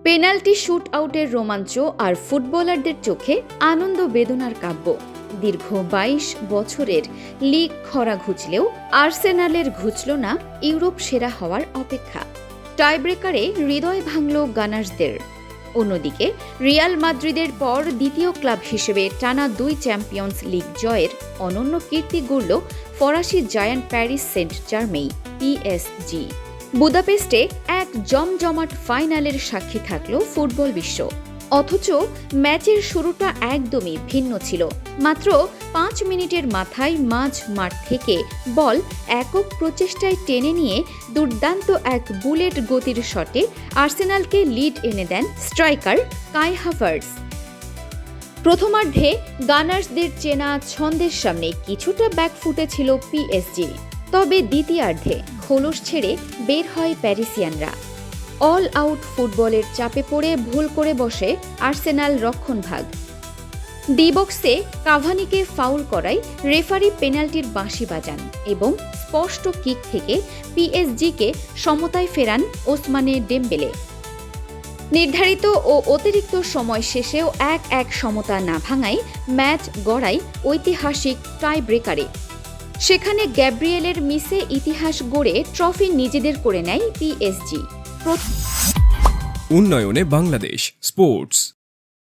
Penalty shoot আউটের রোমাঞ্চ আর ফুটবলারদের চোখে আনন্দ বেদনার কাব্য। দীর্ঘ ২২ বছরের লিগ খরা ঘুচলেও আর্সেনালের ঘুচল না ইউরোপ সেরা হওয়ার অপেক্ষা। টাইব্রেকারে হৃদয় ভাঙল গানার্সদের। অন্যদিকে রিয়াল মাদ্রিদের পর দ্বিতীয় ক্লাব হিসেবে টানা ২ চ্যাম্পিয়ন্স লিগ জয়ের অনন্য কীর্তি গড়ল ফরাসি giant Paris Saint Germain PSG. বুদাপেস্টে এক জমজমাট ফাইনালের সাক্ষী থাকল ফুটবল বিশ্ব। অথচ ম্যাচের শুরুটা একদমই ভিন্ন ছিল। মাত্র ৫ মিনিটের মাথায় মাঝ মাঠ থেকে বল একক প্রচেষ্টায় টেনে নিয়ে দুর্দান্ত এক বুলেট গতির শটে আর্সেনালকে লিড এনে দেন স্ট্রাইকার কাই হাভার্টজ। প্রথমার্ধে গানার্সদের চেনা ছন্দের সামনে কিছুটা ব্যাকফুটে ছিল পিএসজি। তবে দ্বিতীয়ার্ধে খোলস ছেড়ে বের হয় প্যারিসিয়ানরা। অল আউট ফুটবলের চাপে পড়ে ভুল করে বসে আর্সেনাল রক্ষণভাগ। ডি বক্সে কাভানিকে ফাউল করায় রেফারি পেনাল্টির বাঁশি বাজান এবং স্পষ্ট কিক থেকে পিএসজিকে সমতায় ফেরান ওসমানে ডেম্বেলে। নির্ধারিত ও অতিরিক্ত সময় শেষেও ১-১ সমতা না ভাঙায় ম্যাচ গড়ায় ঐতিহাসিক টাই ব্রেকারে। সেখানে গ্যাব্রিয়েলের মিসে ইতিহাস গড়ে ট্রফি নিজেদের করে নেয় পিএসজি। উন্নয়নে বাংলাদেশ স্পোর্টস।